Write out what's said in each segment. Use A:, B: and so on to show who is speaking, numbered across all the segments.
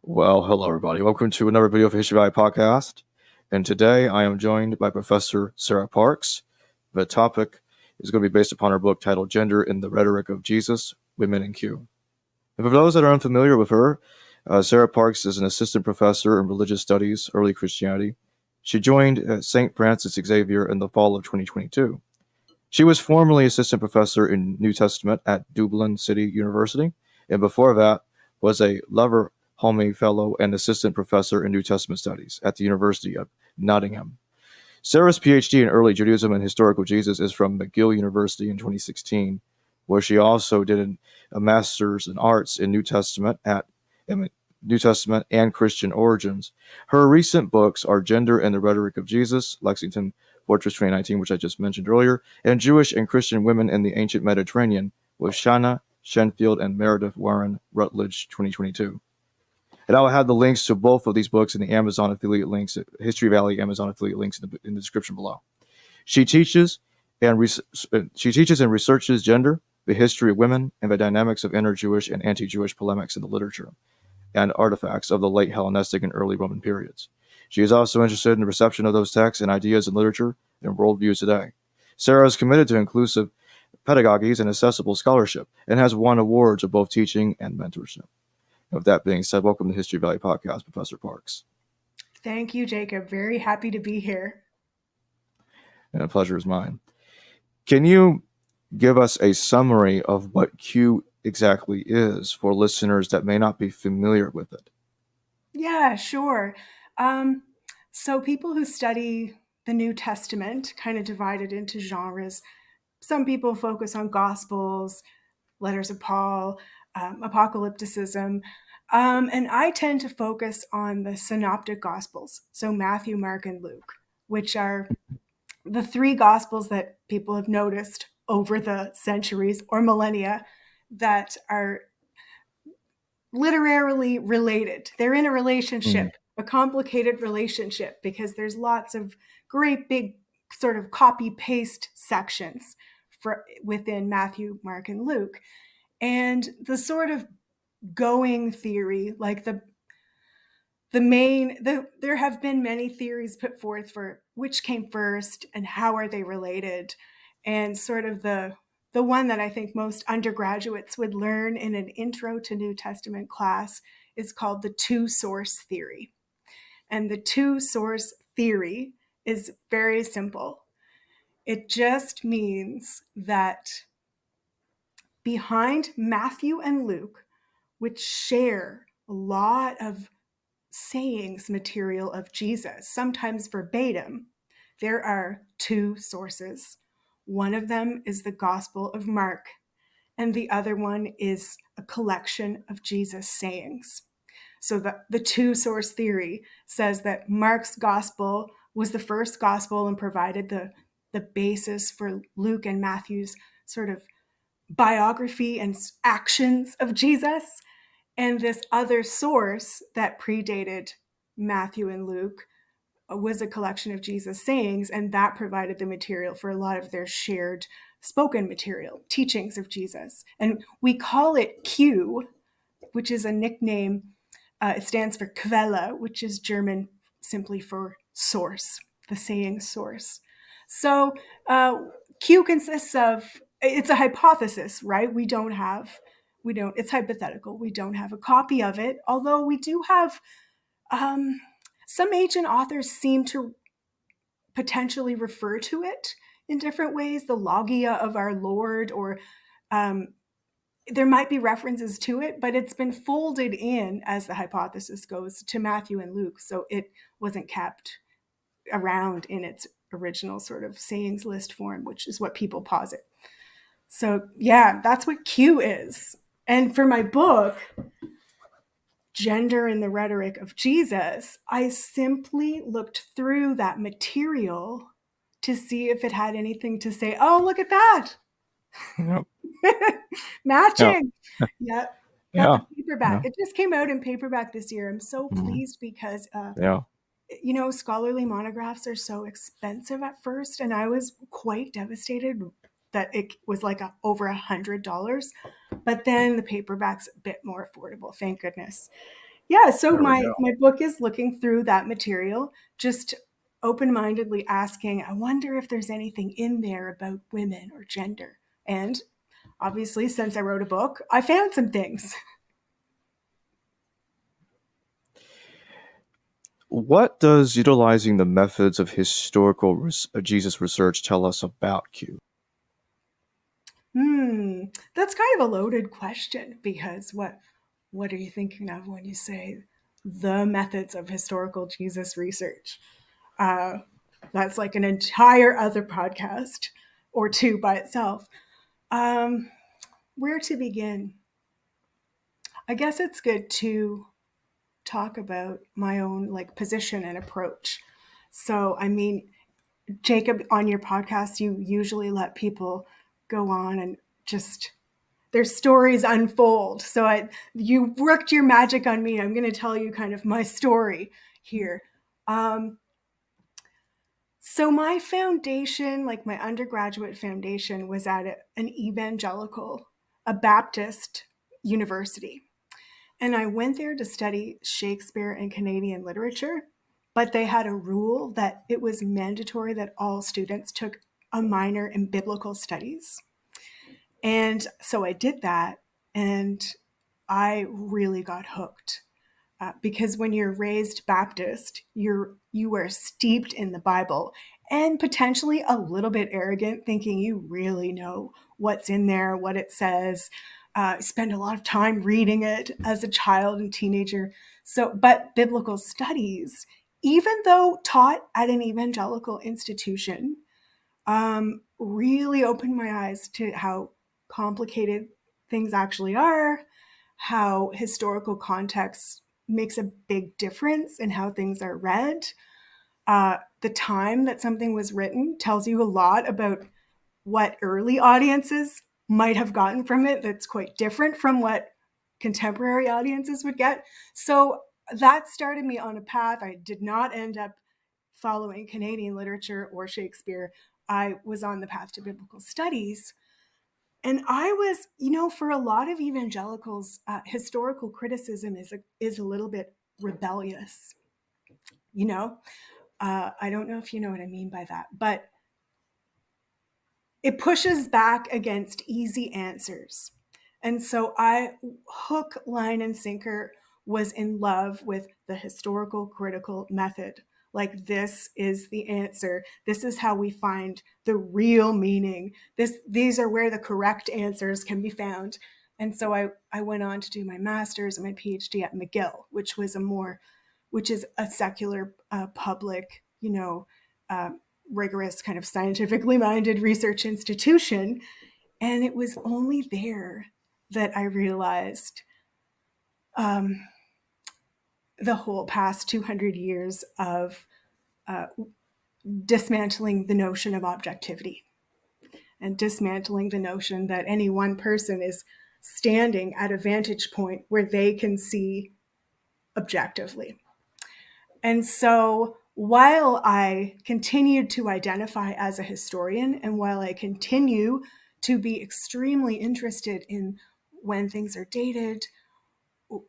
A: Well, hello everybody. Welcome to another video of History Valley podcast. And today I am joined by Professor Sara Parks. The topic is going to be based upon her book titled Gender in the Rhetoric of Jesus, Women in Q. And for those that are unfamiliar with her, Sara Parks is an assistant professor in religious studies, early Christianity. She joined St. Francis Xavier in the fall of 2022. She was formerly assistant professor in New Testament at Dublin City University, and before that was a Lover Homey Fellow and Assistant Professor in New Testament Studies at the University of Nottingham. Sara's PhD in Early Judaism and Historical Jesus is from McGill University in 2016, where she also did a Master's in Arts in New Testament and Christian Origins. Her recent books are Gender and the Rhetoric of Jesus, Lexington Fortress 2019, which I just mentioned earlier, and Jewish and Christian Women in the Ancient Mediterranean with Shanna Shenfield and Meredith Warren, Rutledge 2022. And I'll have the links to both of these books in the Amazon affiliate links, History Valley Amazon affiliate links in the description below. She teaches and researches gender, the history of women, and the dynamics of inner-Jewish and anti-Jewish polemics in the literature and artifacts of the late Hellenistic and early Roman periods. She is also interested in the reception of those texts and ideas in literature and worldviews today. Sara is committed to inclusive pedagogies and accessible scholarship and has won awards of both teaching and mentorship. With that being said, welcome to History Valley Podcast, Professor Parks.
B: Thank you, Jacob. Very happy to be here.
A: And the pleasure is mine. Can you give us a summary of what Q exactly is for listeners that may not be familiar with it?
B: Yeah, sure. So people who study the New Testament kind of divide it into genres. Some people focus on Gospels, letters of Paul, apocalypticism. And I tend to focus on the Synoptic Gospels, so Matthew, Mark, and Luke, which are the three Gospels that people have noticed over the centuries or millennia that are literarily related. They're in a relationship, a complicated relationship, because there's lots of great big sort of copy-paste sections within Matthew, Mark, and Luke. And the sort of going theory, like there have been many theories put forth for which came first and how are they related. And sort of the one that I think most undergraduates would learn in an intro to New Testament class is called the two-source theory. And the two-source theory is very simple. It just means that behind Matthew and Luke, which share a lot of sayings material of Jesus, sometimes verbatim, there are two sources. One of them is the Gospel of Mark, and the other one is a collection of Jesus' sayings. So the two-source theory says that Mark's Gospel was the first Gospel and provided the basis for Luke and Matthew's sort of biography and actions of Jesus. And this other source that predated Matthew and Luke was a collection of Jesus' sayings, and that provided the material for a lot of their shared spoken material, teachings of Jesus. And we call it Q, which is a nickname. It stands for Quelle, which is German simply for source, the saying source. So Q consists of, it's a hypothesis, right? It's hypothetical. We don't have a copy of it, although we do have some ancient authors seem to potentially refer to it in different ways, the logia of our Lord, or there might be references to it, but it's been folded in, as the hypothesis goes, to Matthew and Luke, so it wasn't kept around in its original sort of sayings list form, which is what people posit. So yeah, that's what Q is. And for my book, Gender in the Rhetoric of Jesus, I simply looked through that material to see if it had anything to say, oh, look at that.
A: Yep.
B: Matching. Yeah.
A: Yeah.
B: Got the paperback.
A: Yeah.
B: It just came out in paperback this year. I'm so pleased because,
A: Yeah.
B: Scholarly monographs are so expensive at first, and I was quite devastated that it was like over $100. But then the paperback's a bit more affordable, thank goodness. Yeah, so
A: There we
B: my
A: go.
B: book is looking through that material, just open-mindedly asking, I wonder if there's anything in there about women or gender. And obviously, since I wrote a book, I found some things.
A: What does utilizing the methods of historical Jesus research tell us about Q?
B: That's kind of a loaded question because what are you thinking of when you say the methods of historical Jesus research? Uh, that's like an entire other podcast or two by itself. Um, where to begin? I guess it's good to talk about my own like position and approach. So, I mean, Jacob, on your podcast, you usually let people go on and just their stories unfold. So you worked your magic on me. I'm going to tell you kind of my story here. Um, so my foundation, like my undergraduate foundation, was at an evangelical, a Baptist university. And I went there to study Shakespeare and Canadian literature, but they had a rule that it was mandatory that all students took a minor in biblical studies. And so I did that, and I really got hooked because when you're raised Baptist, you are steeped in the Bible and potentially a little bit arrogant, thinking you really know what's in there, what it says. Spend a lot of time reading it as a child and teenager. So, but biblical studies, even though taught at an evangelical institution, really opened my eyes to how complicated things actually are, how historical context makes a big difference in how things are read. The time that something was written tells you a lot about what early audiences might have gotten from it that's quite different from what contemporary audiences would get. So that started me on a path. I did not end up following Canadian literature or Shakespeare. I was on the path to biblical studies. And I was, for a lot of evangelicals, historical criticism is a little bit rebellious. You know, I don't know if you know what I mean by that, but it pushes back against easy answers. And so I, hook, line, and sinker, was in love with the historical critical method. Like, this is the answer. This is how we find the real meaning. These are where the correct answers can be found. And so I went on to do my master's and my PhD at McGill, which is a secular public, uh, rigorous kind of scientifically minded research institution. And it was only there that I realized um, the whole past 200 years of uh, dismantling the notion of objectivity and dismantling the notion that any one person is standing at a vantage point where they can see objectively. And so while I continued to identify as a historian, and while I continue to be extremely interested in when things are dated,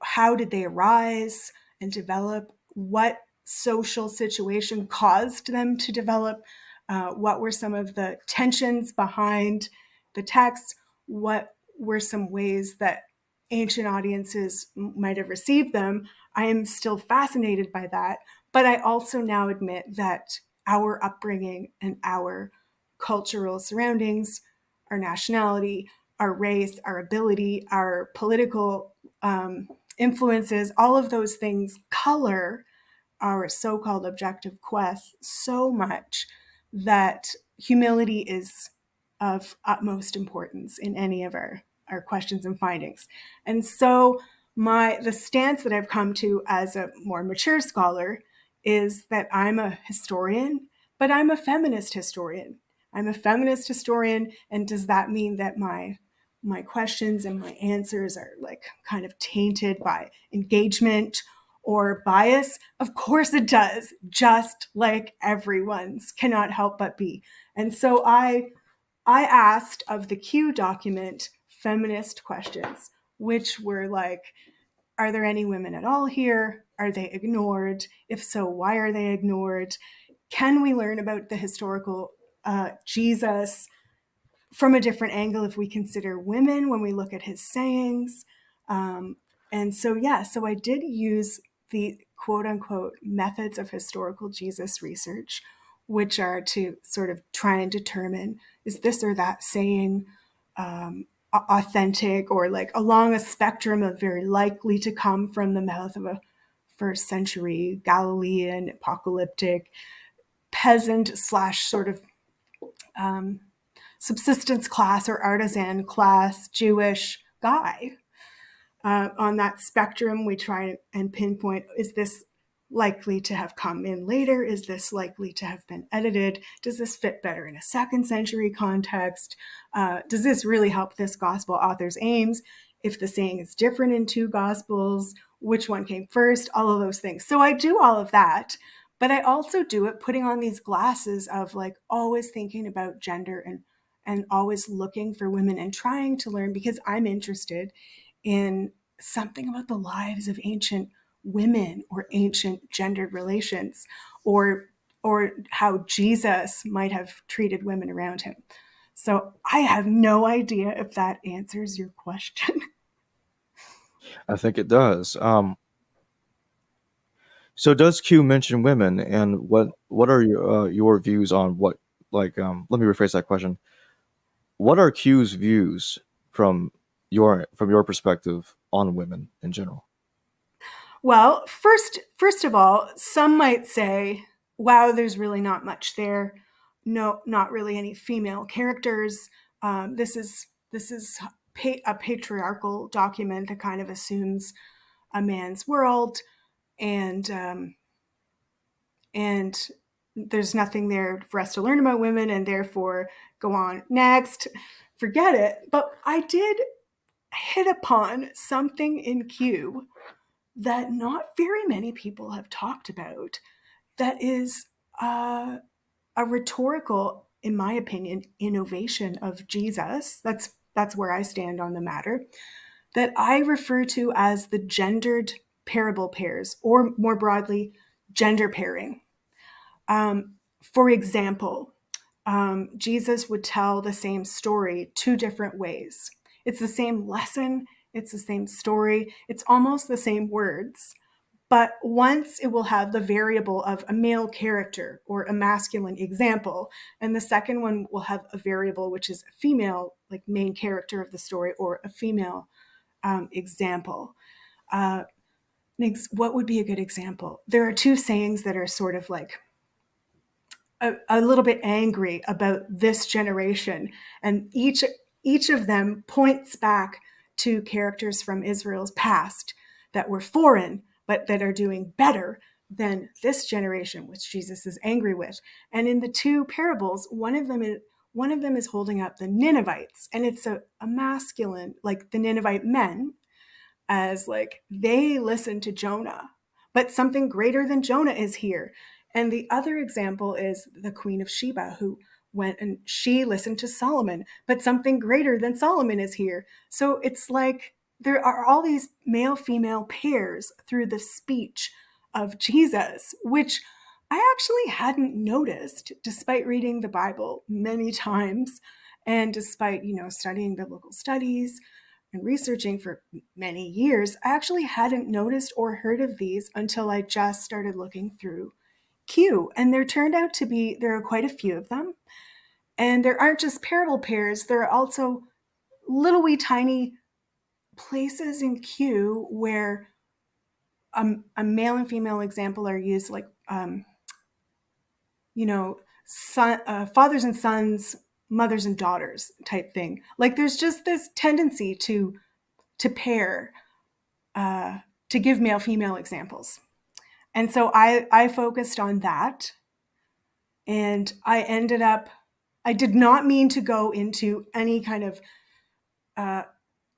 B: how did they arise and develop, what social situation caused them to develop, what were some of the tensions behind the text, what were some ways that ancient audiences might have received them. I am still fascinated by that, but I also now admit that our upbringing and our cultural surroundings, our nationality, our race, our ability, our political influences, all of those things color our so called objective quest so much that humility is of utmost importance in any of our questions and findings. And so the stance that I've come to as a more mature scholar is that I'm a historian, but I'm a feminist historian. I'm a feminist historian, and does that mean that my questions and my answers are like kind of tainted by engagement or bias? Of course it does, just like everyone's cannot help but be. And so I asked of the Q document feminist questions, which were like Are there any women at all here? Are they ignored? If so, why are they ignored? Can we learn about the historical Jesus from a different angle if we consider women when we look at his sayings? And so, yeah, so I did use the quote unquote methods of historical Jesus research, which are to sort of try and determine, is this or that saying authentic, or like along a spectrum of very likely to come from the mouth of a first century Galilean apocalyptic peasant slash sort of um, subsistence class or artisan class Jewish guy. On that spectrum, we try and pinpoint, is this likely to have come in later? Is this likely to have been edited? Does this fit better in a second century context? Does this really help this gospel author's aims? If the saying is different in two gospels, which one came first? All of those things. So I do all of that, but I also do it putting on these glasses of like always thinking about gender and always looking for women and trying to learn, because I'm interested in something about the lives of ancient women or ancient gendered relations, or how Jesus might have treated women around him. So I have no idea if that answers your question.
A: I think it does. So does Q mention women, and what are your views on what, like, let me rephrase that question. What are Q's views from your perspective on women in general?
B: Well, first of all, some might say, wow, there's really not much there. No, not really any female characters. This is a patriarchal document that kind of assumes a man's world, and and there's nothing there for us to learn about women, and therefore go on next, forget it. But I did hit upon something in Q that not very many people have talked about, that is a rhetorical, in my opinion, innovation of Jesus. That's where I stand on the matter, that I refer to as the gendered parable pairs, or more broadly, gender pairing. For example, Jesus would tell the same story two different ways. It's the same lesson, it's the same story, it's almost the same words, but once it will have the variable of a male character or a masculine example, and the second one will have a variable which is a female, like main character of the story, or a female example. Uh, what would be a good example? There are two sayings that are sort of like a little bit angry about this generation, and each of them points back to characters from Israel's past that were foreign but that are doing better than this generation, which Jesus is angry with. And in the two parables, one of them is holding up the Ninevites, and it's a masculine, like the Ninevite men, as like they listened to Jonah, but something greater than Jonah is here. And the other example is the Queen of Sheba, who went and she listened to Solomon, but something greater than Solomon is here. So it's like there are all these male female pairs through the speech of Jesus, which I actually hadn't noticed despite reading the Bible many times, and despite, studying biblical studies and researching for many years. I actually hadn't noticed or heard of these until I just started looking through Q. And there are quite a few of them. And there aren't just parable pairs, there are also little wee tiny places in Q where a male and female example are used, like, fathers and sons, mothers and daughters type thing. Like there's just this tendency to pair, to give male female examples. And so I focused on that, and I did not mean to go into any kind of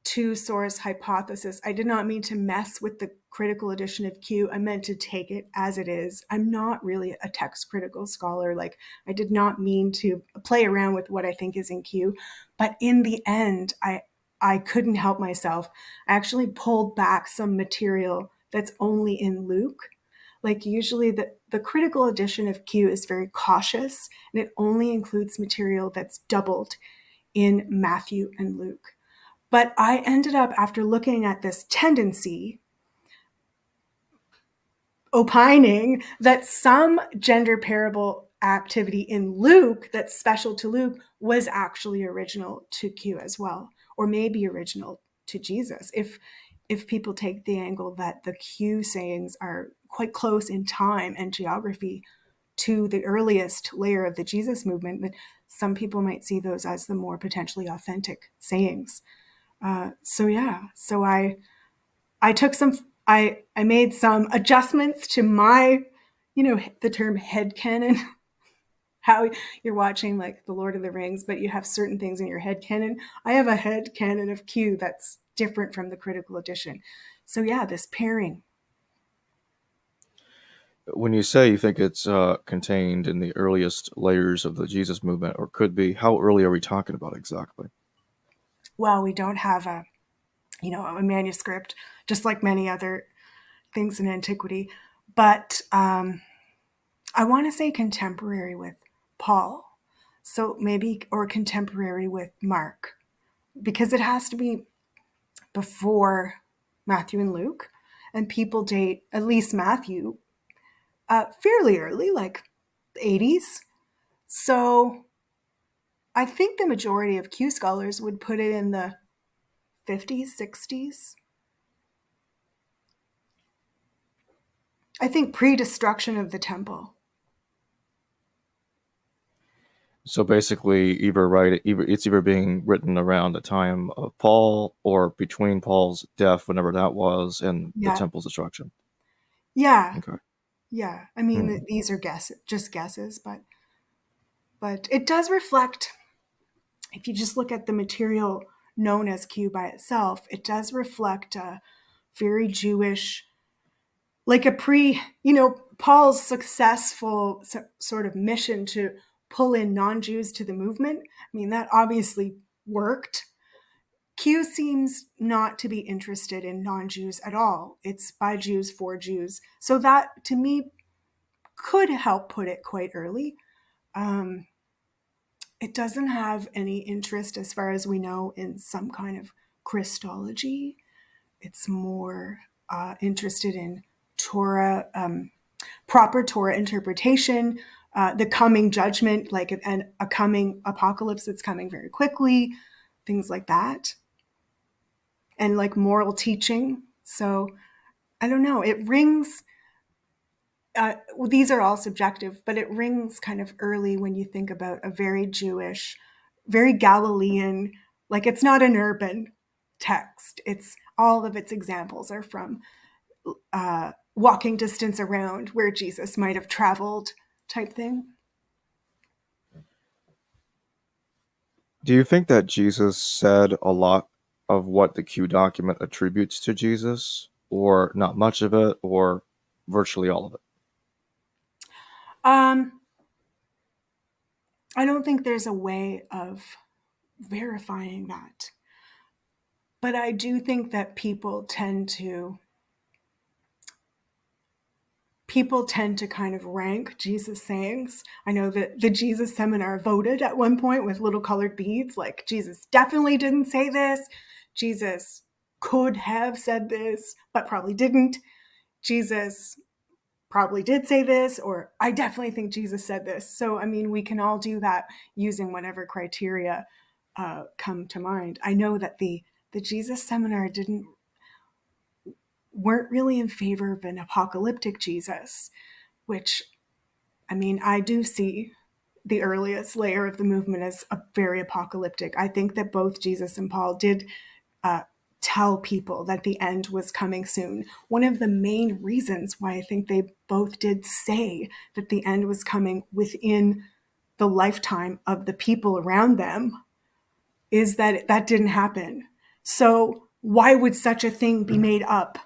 B: two source hypothesis. I did not mean to mess with the critical edition of Q. I meant to take it as it is. I'm not really a text critical scholar. Like, I did not mean to play around with what I think is in Q. But in the end, I couldn't help myself. I actually pulled back some material that's only in Luke. Like usually the critical edition of Q is very cautious and it only includes material that's doubled in Matthew and Luke. But I ended up, after looking at this tendency, opining that some gender parable activity in Luke that's special to Luke was actually original to Q as well, or maybe original to Jesus. If people take the angle that the Q sayings are quite close in time and geography to the earliest layer of the Jesus movement, that some people might see those as the more potentially authentic sayings. So I took some I made some adjustments to my, the term headcanon, how you're watching like The Lord of the Rings, but you have certain things in your headcanon. I have a headcanon of Q that's different from the critical edition. So yeah, this pairing.
A: When you say you think it's contained in the earliest layers of the Jesus movement, or could be, how early are we talking about exactly?
B: Well, we don't have a manuscript, just like many other things in antiquity, but I want to say contemporary with Paul. So maybe, or contemporary with Mark, because it has to be before Matthew and Luke. And people date at least Matthew fairly early, like the 80s. So I think the majority of Q scholars would put it in the 50s, 60s. I think pre destruction of the temple.
A: So basically, it's either being written around the time of Paul or between Paul's death, whenever that was, and the
B: Yeah.
A: temple's destruction.
B: Yeah.
A: Okay.
B: Yeah. I mean,
A: Hmm.
B: these are just guesses, but it does reflect, if you just look at the material known as Q by itself, it does reflect a very Jewish, like Paul's successful sort of mission to pull in non-Jews to the movement. I mean, that obviously worked. Q seems not to be interested in non-Jews at all. It's by Jews for Jews. So that to me could help put it quite early. Um, it doesn't have any interest, as far as we know, in some kind of Christology. It's more interested in Torah, proper Torah interpretation, the coming judgment, like a coming apocalypse that's coming very quickly, things like that, and like moral teaching. So I don't know. It rings. These are all subjective, but it rings kind of early when you think about a very Jewish, very Galilean, like it's not an urban text. It's all of its examples are from walking distance around where Jesus might have traveled type thing.
A: Do you think that Jesus said a lot of what the Q document attributes to Jesus, or not much of it, or virtually all of it?
B: Um, I don't think there's a way of verifying that. But I do think that people tend to kind of rank Jesus sayings. I know that the Jesus seminar voted at one point with little colored beads, like Jesus definitely didn't say this. Jesus could have said this, but probably didn't. Jesus probably did say this, or I definitely think Jesus said this. So, I mean, we can all do that using whatever criteria come to mind. I know that the Jesus seminar weren't really in favor of an apocalyptic Jesus, which, I mean, I do see the earliest layer of the movement as a very apocalyptic. I think that both Jesus and Paul did uh, tell people that the end was coming soon. One of the main reasons why I think they both did say that the end was coming within the lifetime of the people around them is that that didn't happen. So why would such a thing be made up?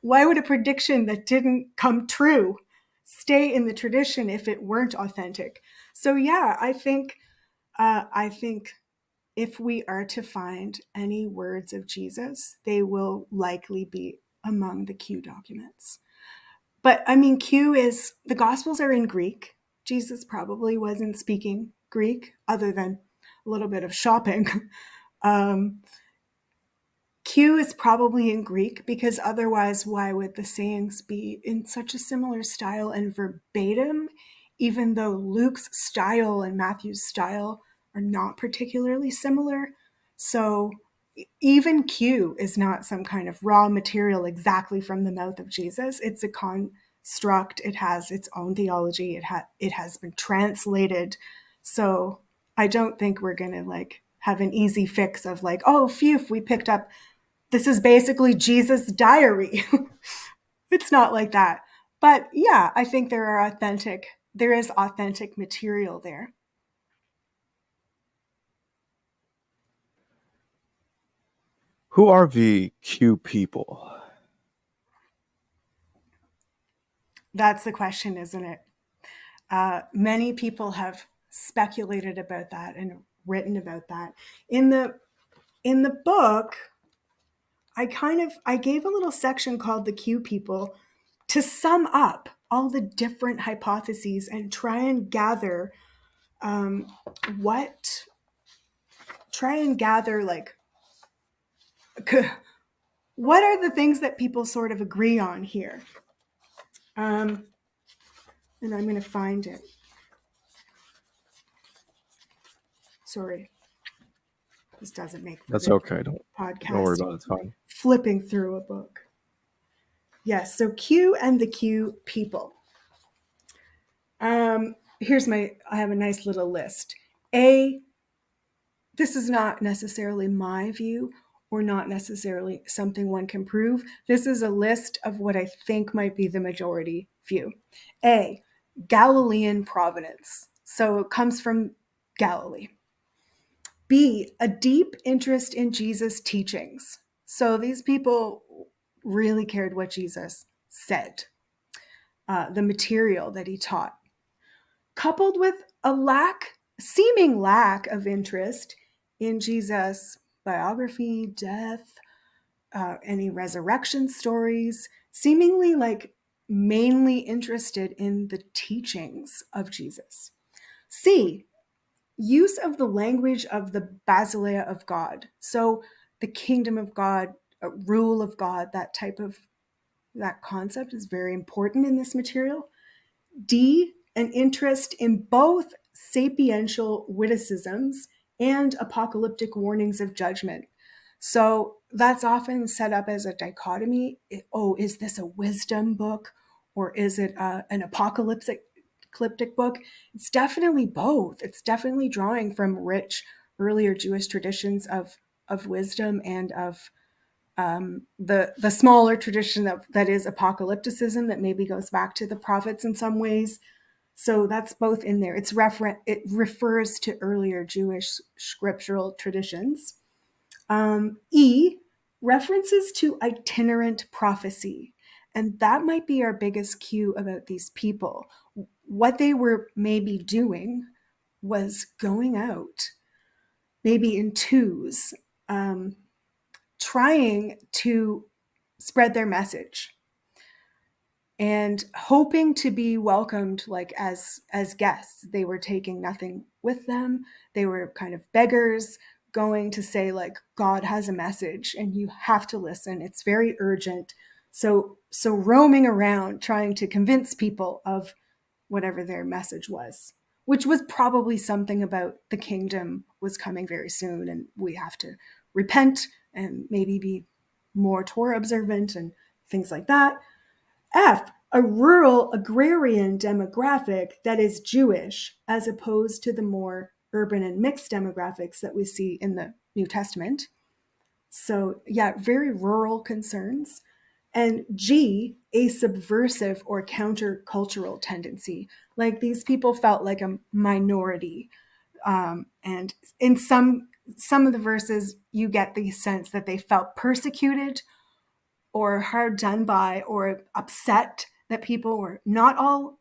B: Why would a prediction that didn't come true stay in the tradition if it weren't authentic? So yeah, I think if we are to find any words of Jesus, they will likely be among the Q documents. But I mean, the Gospels are in Greek. Jesus probably wasn't speaking Greek other than a little bit of shopping. Q is probably in Greek because otherwise, why would the sayings be in such a similar style and verbatim, even though Luke's style and Matthew's style are not particularly similar? So even Q is not some kind of raw material exactly from the mouth of Jesus. It's a construct. It has its own theology. It has been translated. So I don't think we're going to have an easy fix of oh, phew, we picked up, this is basically Jesus' diary. It's not like that. But yeah, I think there is authentic material there.
A: Who are the Q people?
B: That's the question, isn't it? Many people have speculated about that and written about that. In the book, I gave a little section called the Q people to sum up all the different hypotheses and try and gather what are the things that people sort of agree on here. And I'm going to find it. Sorry. This doesn't make for
A: That's
B: good
A: okay. Don't worry about it. It's fine.
B: Flipping through a book. Yes, so Q and the Q people. I have a nice little list. This is not necessarily my view or not necessarily something one can prove. This is a list of what I think might be the majority view. A, Galilean provenance. So it comes from Galilee. B, a deep interest in Jesus' teachings. So these people really cared what Jesus said, the material that he taught, coupled with a seeming lack of interest in Jesus' biography, death, any resurrection stories, seemingly mainly interested in the teachings of Jesus. C, use of the language of the basileia of God. So the kingdom of God, rule of God, that concept is very important in this material. D, an interest in both sapiential witticisms and apocalyptic warnings of judgment. So that's often set up as a dichotomy. Is this a wisdom book or is it an apocalyptic book? It's definitely both. It's definitely drawing from rich earlier Jewish traditions of wisdom and of the smaller tradition that is apocalypticism that maybe goes back to the prophets in some ways. So that's both in there. It refers to earlier Jewish scriptural traditions. E, references to itinerant prophecy. And that might be our biggest cue about these people. What they were maybe doing was going out, maybe in twos, trying to spread their message and hoping to be welcomed as guests. They were taking nothing with them. They were kind of beggars going to say God has a message and you have to listen. It's very urgent. So roaming around trying to convince people of whatever their message was, which was probably something about the kingdom was coming very soon and we have to repent and maybe be more Torah observant and things like that. F, a rural agrarian demographic that is Jewish as opposed to the more urban and mixed demographics that we see in the New Testament. So yeah, very rural concerns. And G, a subversive or countercultural tendency. These people felt like a minority. And in some of the verses, you get the sense that they felt persecuted or hard done by or upset that people were not all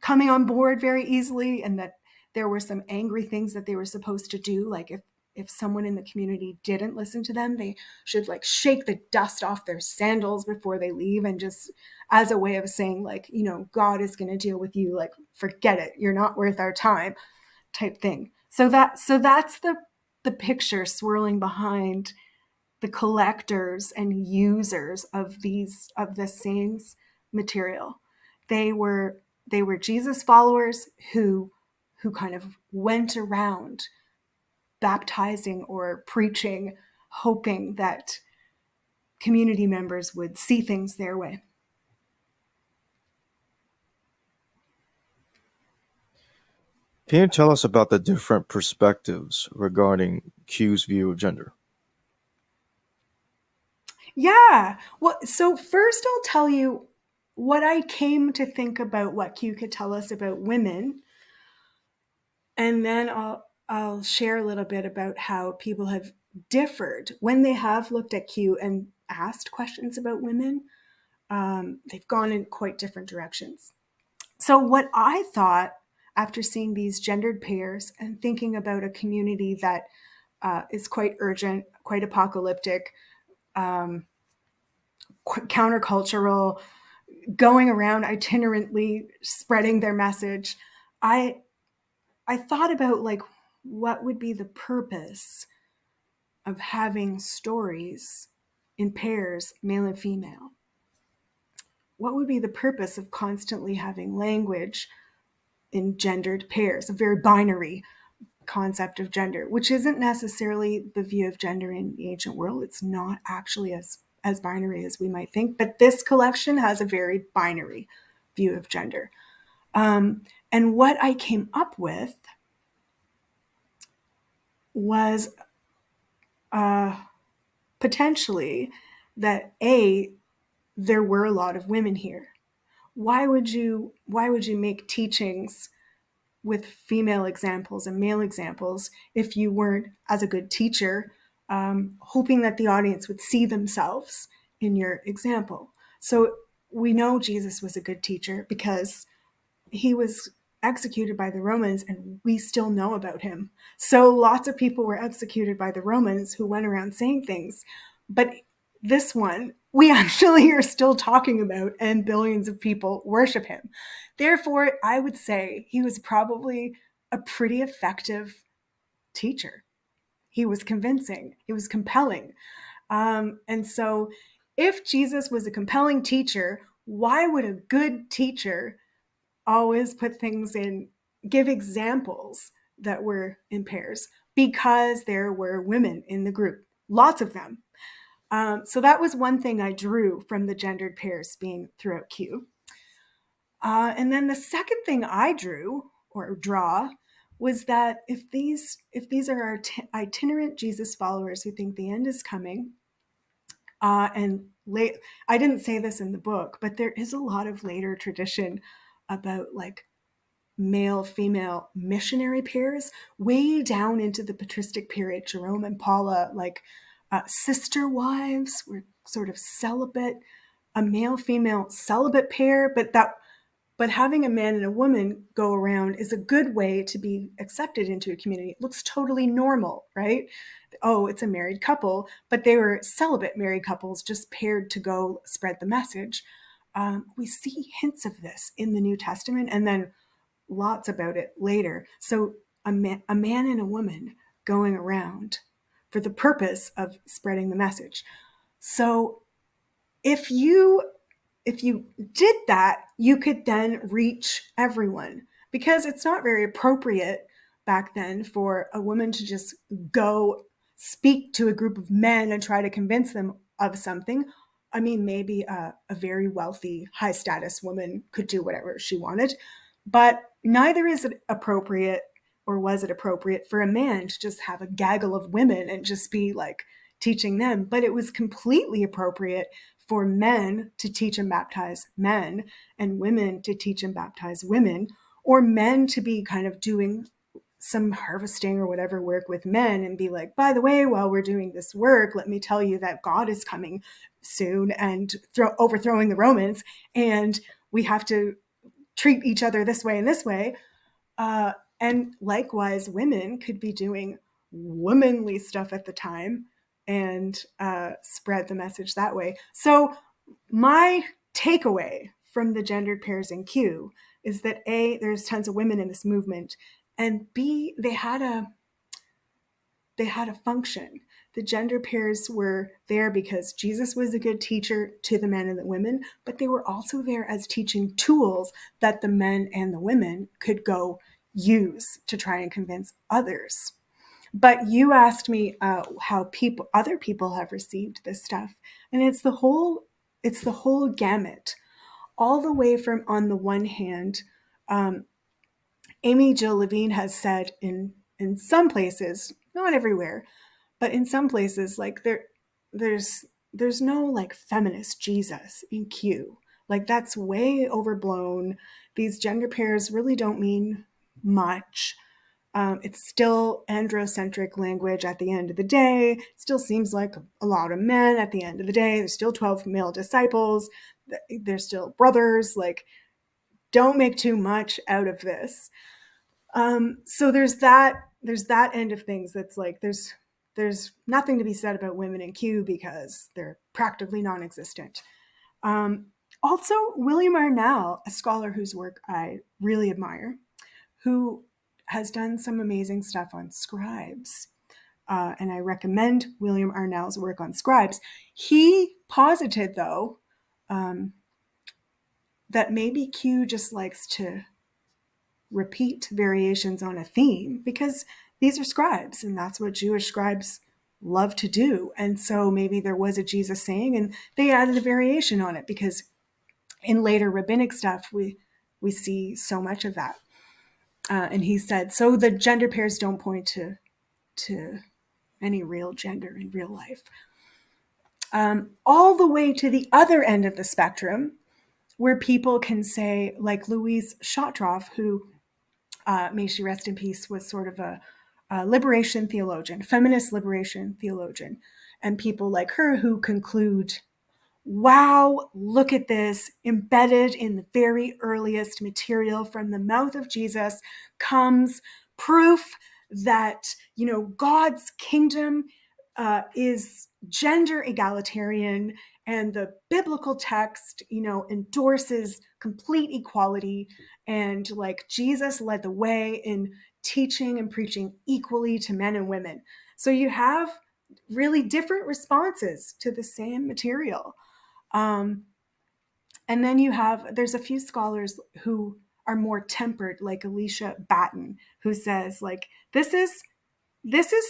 B: coming on board very easily and that there were some angry things that they were supposed to do. Like if someone in the community didn't listen to them, they should like shake the dust off their sandals before they leave, and just as a way of saying, like, you know, God is going to deal with you, like, forget it, you're not worth our time, type thing. So that's the picture swirling behind the collectors and users of this sayings material. They were Jesus followers who kind of went around baptizing or preaching, hoping that community members would see things their way.
A: Can you tell us about the different perspectives regarding Q's view of gender?
B: Yeah. Well, so first I'll tell you what I came to think about what Q could tell us about women, and then I'll share a little bit about how people have differed when they have looked at Q and asked questions about women. They've gone in quite different directions. So, what I thought after seeing these gendered pairs and thinking about a community that is quite urgent, quite apocalyptic, um, countercultural, going around itinerantly spreading their message, I I thought about, like, what would be the purpose of having stories in pairs, male and female? What would be the purpose of constantly having language in gendered pairs, a very binary concept of gender, which isn't necessarily the view of gender in the ancient world. It's not actually as binary as we might think, but this collection has a very binary view of gender. And what I came up with was uh, potentially that there were a lot of women here. Why would you make teachings with female examples and male examples if you weren't, as a good teacher, hoping that the audience would see themselves in your example? So we know Jesus was a good teacher because he was executed by the Romans, and we still know about him. So lots of people were executed by the Romans who went around saying things. But this one, we actually are still talking about, and billions of people worship him. Therefore, I would say he was probably a pretty effective teacher. He was convincing, he was compelling. And so, if Jesus was a compelling teacher, why would a good teacher always put things in, give examples that were in pairs? Because there were women in the group, lots of them. So that was one thing I drew from the gendered pairs being throughout Q. And then the second thing I drew or draw was that if these are our itinerant Jesus followers who think the end is coming, and late, I didn't say this in the book, but there is a lot of later tradition about, like, male female missionary pairs way down into the patristic period. Jerome and Paula, like, sister wives were sort of celibate, a male female celibate pair, but having a man and a woman go around is a good way to be accepted into a community. It looks totally normal, right? Oh, it's a married couple, but they were celibate married couples just paired to go spread the message. We see hints of this in the New Testament, and then lots about it later. So a man and a woman going around for the purpose of spreading the message. So if you did that, you could then reach everyone, because it's not very appropriate back then for a woman to just go speak to a group of men and try to convince them of something. I mean, maybe a very wealthy, high status woman could do whatever she wanted, but neither is it appropriate, or was it appropriate, for a man to just have a gaggle of women and just be like teaching them. But it was completely appropriate for men to teach and baptize men, and women to teach and baptize women, or men to be kind of doing some harvesting or whatever work with men and be like, by the way, while we're doing this work, let me tell you that God is coming soon and overthrowing the Romans, and we have to treat each other this way and this way. And likewise, women could be doing womanly stuff at the time and spread the message that way. So my takeaway from the gendered pairs in Q is that A, there's tons of women in this movement, and B, they had a function. The gender pairs were there because Jesus was a good teacher to the men and the women, but they were also there as teaching tools that the men and the women could go use to try and convince others. But you asked me how other people have received this stuff, and it's the whole gamut, all the way from, on the one hand, Amy Jill Levine has said in some places, not everywhere, but in some places, like there's no like feminist Jesus in Q. Like that's way overblown. These gender pairs really don't mean much. It's still androcentric language at the end of the day. It still seems like a lot of men at the end of the day. There's still 12 male disciples. They're still brothers. Like, don't make too much out of this. So there's that end of things that's like there's nothing to be said about women in Q because they're practically non-existent. Also, William Arnell, a scholar whose work I really admire, who has done some amazing stuff on scribes. And I recommend William Arnell's work on scribes. He posited, though, that maybe Q just likes to repeat variations on a theme because these are scribes and that's what Jewish scribes love to do. And so maybe there was a Jesus saying and they added a variation on it because in later rabbinic stuff, we see so much of that. And he said, so the gender pairs don't point to any real gender in real life. All the way to the other end of the spectrum, where people can say, like Louise Schotroff, who, may she rest in peace, was sort of a liberation theologian, feminist liberation theologian, and people like her who conclude, wow, look at this, embedded in the very earliest material from the mouth of Jesus comes proof that, God's kingdom is gender egalitarian, and the biblical text, endorses complete equality, and like Jesus led the way in teaching and preaching equally to men and women. So you have really different responses to the same material. And then there's a few scholars who are more tempered, like Alicia Batten, who says, like, this is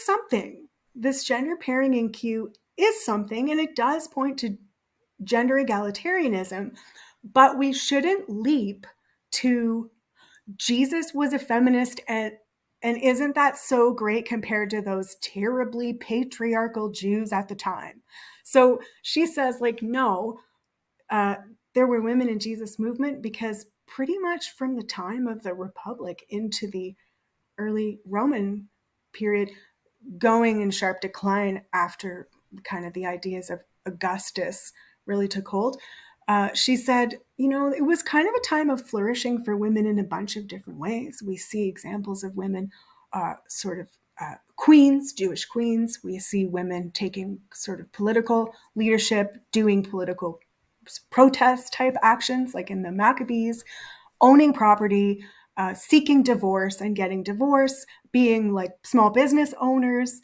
B: something. This gender pairing in Q is something, and it does point to gender egalitarianism, but we shouldn't leap to Jesus was a feminist and isn't that so great compared to those terribly patriarchal Jews at the time? So she says, like, no, there were women in Jesus' movement because pretty much from the time of the Republic into the early Roman period, going in sharp decline after kind of the ideas of Augustus really took hold. She said, it was kind of a time of flourishing for women in a bunch of different ways. We see examples of women queens, Jewish queens. We see women taking sort of political leadership, doing political protest type actions, like in the Maccabees, owning property, seeking divorce and getting divorce, being like small business owners,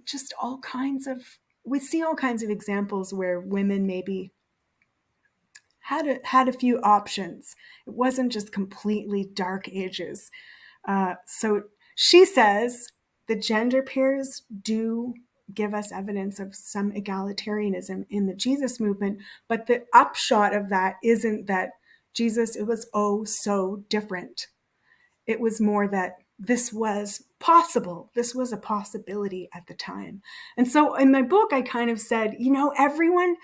B: just all kinds of, we see all kinds of examples where women maybe had a few options. It wasn't just completely dark ages. So she says the gender pairs do give us evidence of some egalitarianism in the Jesus movement, but the upshot of that isn't that Jesus, it was so different. It was more that this was possible. This was a possibility at the time. And so in my book, I kind of said, everyone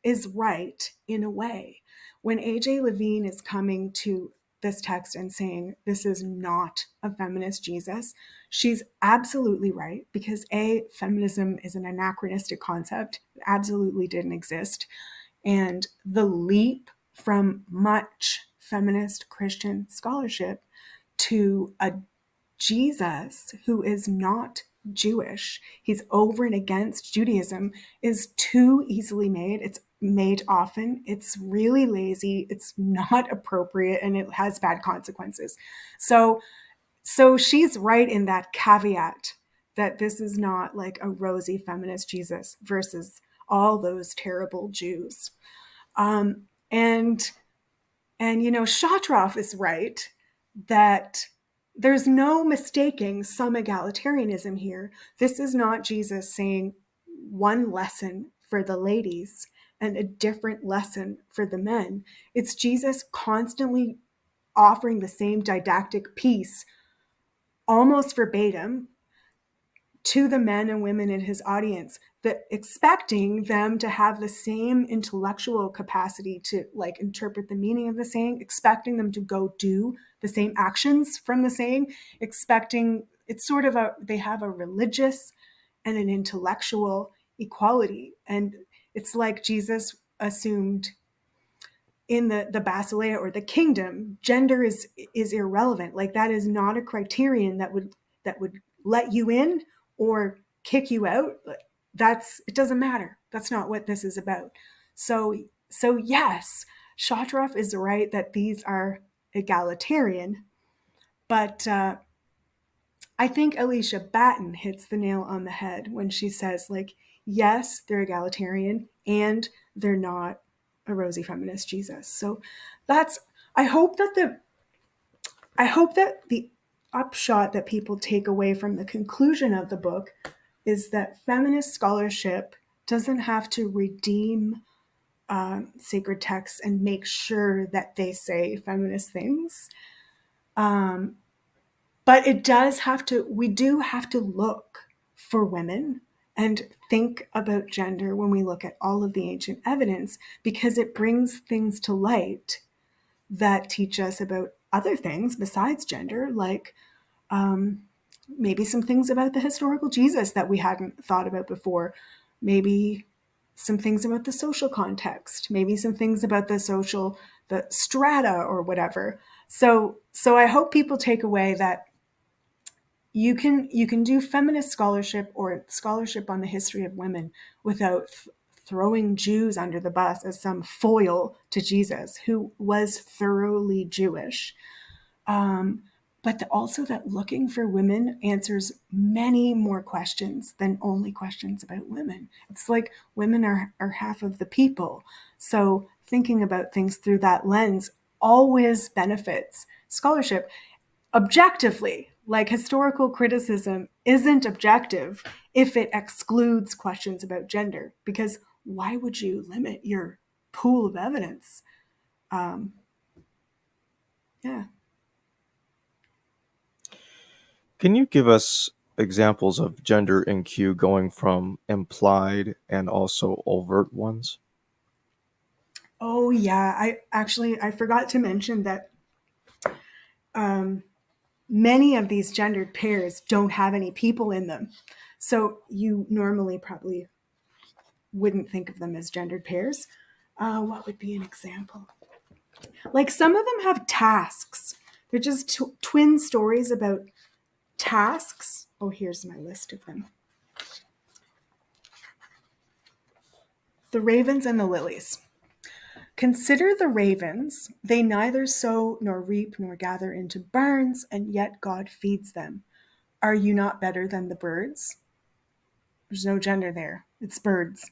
B: is right in a way. When A.J. Levine is coming to this text and saying this is not a feminist Jesus, she's absolutely right, because feminism is an anachronistic concept. It absolutely didn't exist. And the leap from much feminist Christian scholarship to a Jesus, who is not Jewish, he's over and against Judaism, is too easily made. It's made often. It's really lazy. It's not appropriate, and it has bad consequences. So she's right in that caveat that this is not like a rosy feminist Jesus versus all those terrible Jews. Um, and Shatroff is right that there's no mistaking some egalitarianism here. This is not Jesus saying one lesson for the ladies and a different lesson for the men. It's Jesus constantly offering the same didactic piece, almost verbatim, to the men and women in his audience, that expecting them to have the same intellectual capacity to like interpret the meaning of the saying, expecting them to go do the same actions from the saying, expecting it's sort of they have a religious and an intellectual equality. And it's like Jesus assumed in the basileia or the kingdom, gender is irrelevant. Like that is not a criterion that would let you in or kick you out. It doesn't matter. That's not what this is about. So yes, Shatroff is right that these are egalitarian, but I think Alicia Batten hits the nail on the head when she says, like, yes, they're egalitarian and they're not a rosy feminist Jesus. So that's I hope that the upshot that people take away from the conclusion of the book is that feminist scholarship doesn't have to redeem sacred texts and make sure that they say feminist things. But we do have to look for women and think about gender when we look at all of the ancient evidence, because it brings things to light that teach us about other things besides gender, like maybe some things about the historical Jesus that we hadn't thought about before, maybe some things about the social context, maybe some things about the strata or whatever. So I hope people take away that you can do feminist scholarship or scholarship on the history of women without throwing Jews under the bus as some foil to Jesus, who was thoroughly Jewish. But also that looking for women answers many more questions than only questions about women. It's like women are half of the people. So thinking about things through that lens always benefits scholarship. Objectively, like historical criticism isn't objective if it excludes questions about gender, because why would you limit your pool of evidence? Yeah.
A: Can you give us examples of gender in Q going from implied and also overt ones?
B: Oh yeah. I forgot to mention that many of these gendered pairs don't have any people in them. So you normally probably wouldn't think of them as gendered pairs. What would be an example? Like some of them have tasks. They're just twin stories about tasks. Oh, here's my list of them. The ravens and the lilies. Consider the ravens. They neither sow nor reap nor gather into barns, and yet God feeds them. Are you not better than the birds? There's no gender there. It's birds.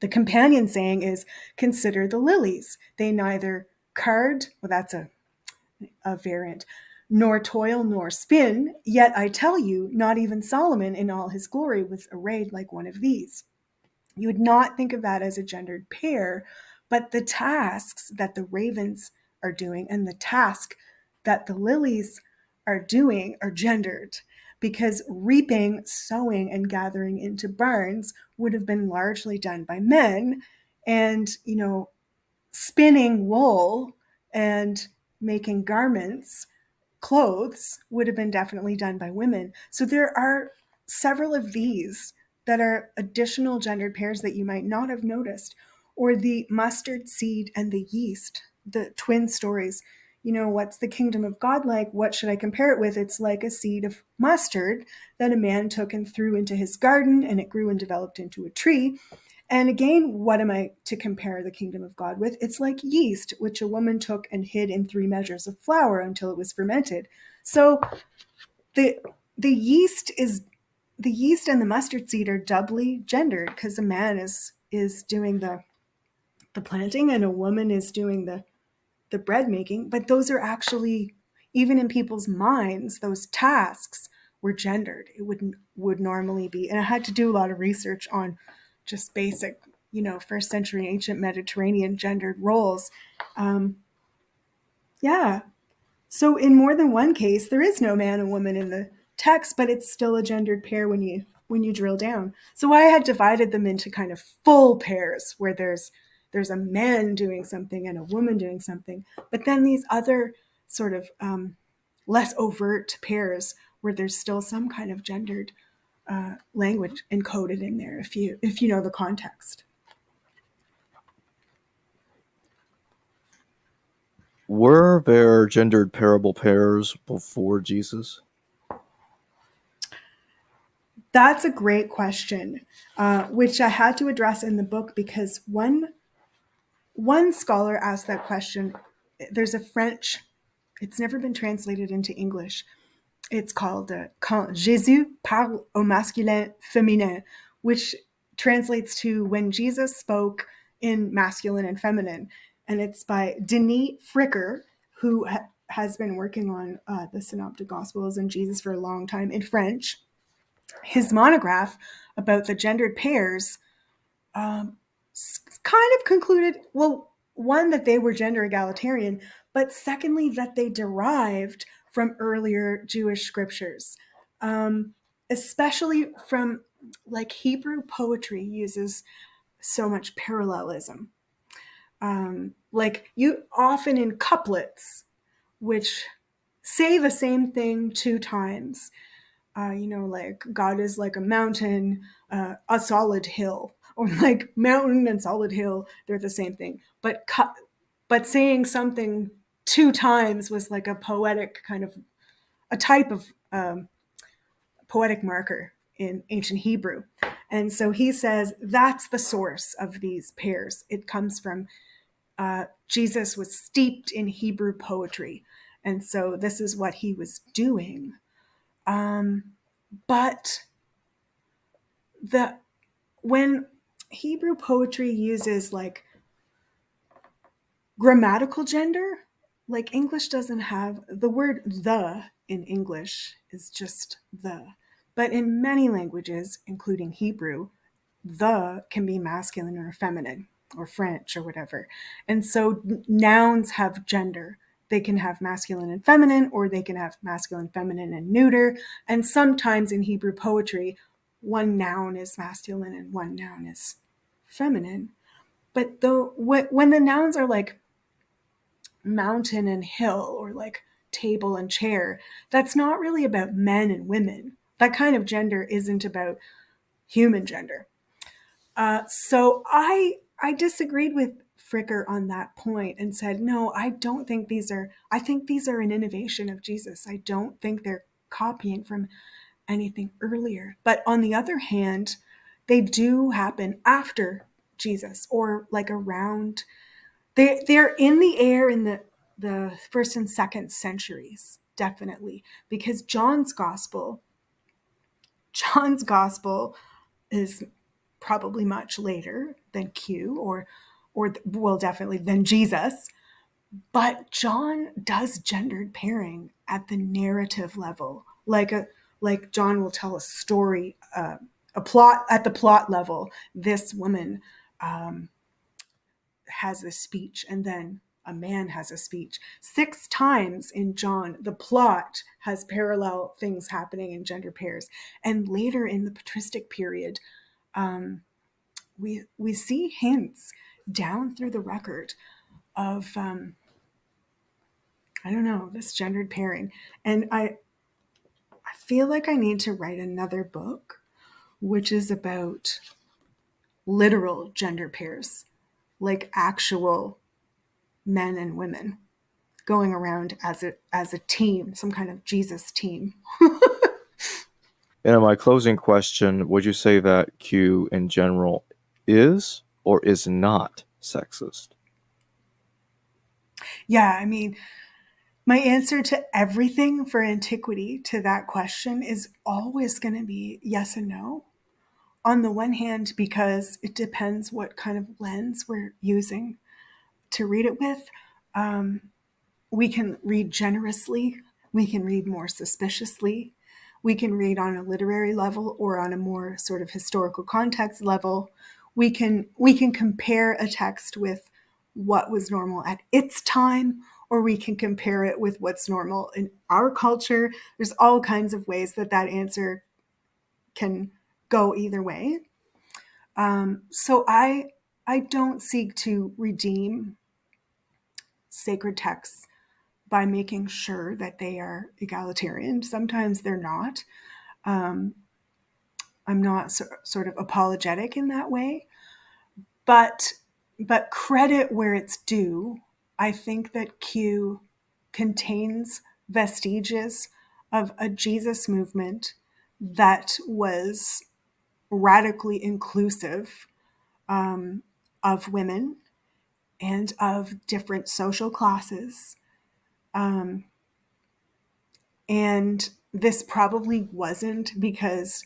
B: The companion saying is, consider the lilies. They neither card, well, that's a variant, nor toil nor spin, yet I tell you, not even Solomon in all his glory was arrayed like one of these. You would not think of that as a gendered pair, but the tasks that the ravens are doing and the task that the lilies are doing are gendered, because reaping, sowing, and gathering into barns would have been largely done by men, and spinning wool and making garments, clothes, would have been definitely done by women. So there are several of these that are additional gendered pairs that you might not have noticed. Or the mustard seed and the yeast, the twin stories. what's the kingdom of God like? What should I compare it with? It's like a seed of mustard that a man took and threw into his garden, and it grew and developed into a tree. And again, what am I to compare the kingdom of God with? It's like yeast, which a woman took and hid in 3 measures of flour until it was fermented. So the yeast and the mustard seed are doubly gendered, because a man is doing the planting and a woman is doing the bread making. But those are actually, even in people's minds, those tasks were gendered. It would normally be. And I had to do a lot of research on just basic, first century ancient Mediterranean gendered roles. Yeah. So in more than one case, there is no man and woman in the text, but it's still a gendered pair when you drill down. So I had divided them into kind of full pairs where there's a man doing something and a woman doing something, but then these other sort of less overt pairs where there's still some kind of gendered language encoded in there if you know the context.
A: Were there gendered parable pairs before Jesus?
B: That's a great question, which I had to address in the book because one scholar asked that question. There's a French, it's never been translated into English. It's called Quand Jésus parle au masculin féminin, which translates to When Jesus Spoke in Masculine and Feminine. And it's by Denis Fricker, who has been working on the Synoptic Gospels and Jesus for a long time in French. His monograph about the gendered pairs kind of concluded, well, one, that they were gender egalitarian, but secondly, that they derived from earlier Jewish scriptures, especially from, like, Hebrew poetry uses so much parallelism. Like, you often in couplets, which say the same thing 2 times, like God is like a mountain, a solid hill, or like mountain and solid hill, they're the same thing. But saying something 2 times was like a poetic kind of a type of poetic marker in ancient Hebrew. And so he says that's the source of these pairs. It comes from Jesus was steeped in Hebrew poetry. And so this is what he was doing. But when Hebrew poetry uses like grammatical gender, like English doesn't have the word the in English is just the. But in many languages, including Hebrew, the can be masculine or feminine or French or whatever. And so nouns have gender. They can have masculine and feminine, or they can have masculine, feminine, and neuter. And sometimes in Hebrew poetry, one noun is masculine and one noun is feminine. But though when the nouns are like mountain and hill, or like table and chair, that's not really about men and women. That kind of gender isn't about human gender. So I disagreed with Fricker on that point and said, no, I don't think these are, I think these are an innovation of Jesus. I don't think they're copying from anything earlier. But on the other hand, they do happen after Jesus, or like around, they're in the air in the 1st and 2nd centuries, definitely, because John's gospel is probably much later than Q, or well, definitely than Jesus. But John does gendered pairing at the narrative level, like John will tell a story, a plot at the plot level. This woman has a speech, and then a man has a speech. 6 times in John, the plot has parallel things happening in gender pairs. And later in the patristic period, we see hints down through the record of I don't know, this gendered pairing. And I feel like I need to write another book which is about literal gender pairs, like actual men and women. going around as a team, some kind of Jesus team.
A: And in my closing question, would you say that Q in general is or is not sexist?
B: Yeah, I mean, my answer to everything for antiquity to that question is always going to be yes and no. On the one hand, because it depends what kind of lens we're using to read it with. We can read generously, we can read more suspiciously, we can read on a literary level or on a more sort of historical context level. We can compare a text with what was normal at its time, or we can compare it with what's normal in our culture. There's all kinds of ways that answer can go either way. So I don't seek to redeem sacred texts by making sure that they are egalitarian. Sometimes they're not. I'm not sort of apologetic in that way, but credit where it's due. I think that Q contains vestiges of a Jesus movement that was radically inclusive of women and of different social classes. And this probably wasn't because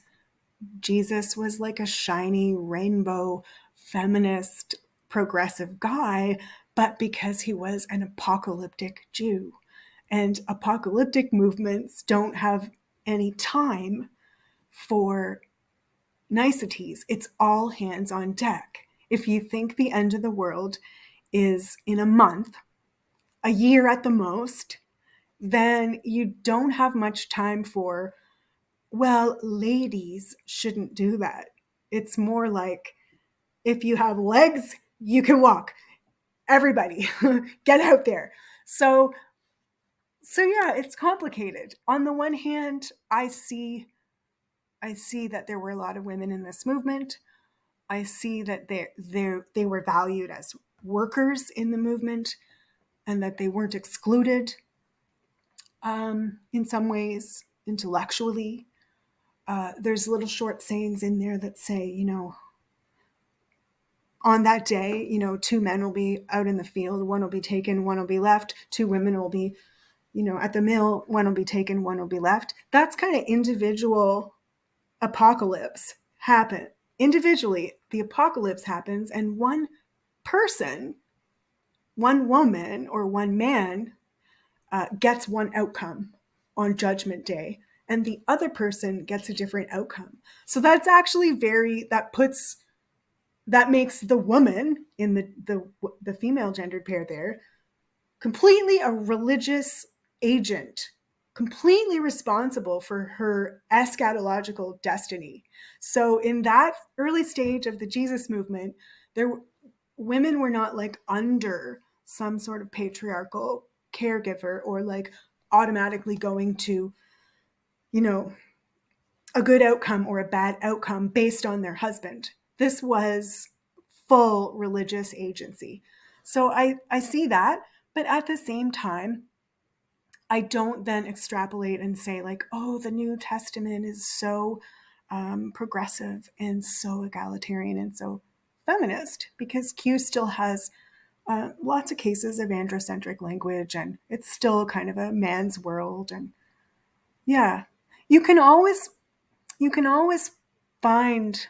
B: Jesus was like a shiny rainbow feminist progressive guy, but because he was an apocalyptic Jew. And apocalyptic movements don't have any time for niceties. It's all hands on deck. If you think the end of the world is in a month, a year at the most, then you don't have much time for, well, ladies shouldn't do that. It's more like, if you have legs, you can walk. Everybody, get out there. So yeah, it's complicated. On the one hand, I see that there were a lot of women in this movement. I see that they were valued as workers in the movement and that they weren't excluded in some ways intellectually. There's little short sayings in there that say, on that day, 2 men will be out in the field, one will be taken, one will be left. 2 women will be, at the mill, one will be taken, one will be left. That's kind of individual apocalypse happen. Individually, the apocalypse happens, and one person, one woman, or one man gets one outcome on Judgment Day, and the other person gets a different outcome. So that's actually that makes the woman in the female gendered pair there completely a religious agent, completely responsible for her eschatological destiny. So in that early stage of the Jesus movement, women were not like under some sort of patriarchal caregiver or like automatically going to, a good outcome or a bad outcome based on their husband. This was full religious agency. So I see that, but at the same time, I don't then extrapolate and say like, oh, the New Testament is so progressive and so egalitarian and so feminist, because Q still has lots of cases of androcentric language, and it's still kind of a man's world. And yeah, you can always find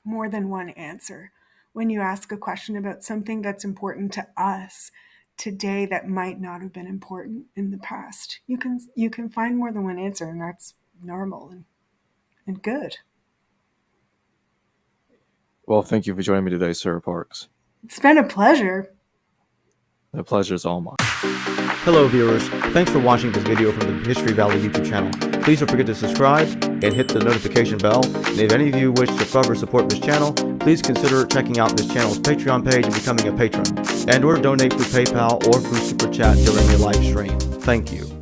B: more than one answer when you ask a question about something that's important to us today that might not have been important in the past. You can find more than one answer, and that's normal and good.
A: Well, thank you for joining me today, Sara Parks.
B: It's been a pleasure.
A: The pleasure is all mine.
C: Hello viewers, thanks for watching this video from the History Valley YouTube channel. Please don't forget to subscribe and hit the notification bell. And if any of you wish to further support this channel, please consider checking out this channel's Patreon page and becoming a patron, and or donate through PayPal or through Super Chat during your live stream. Thank you.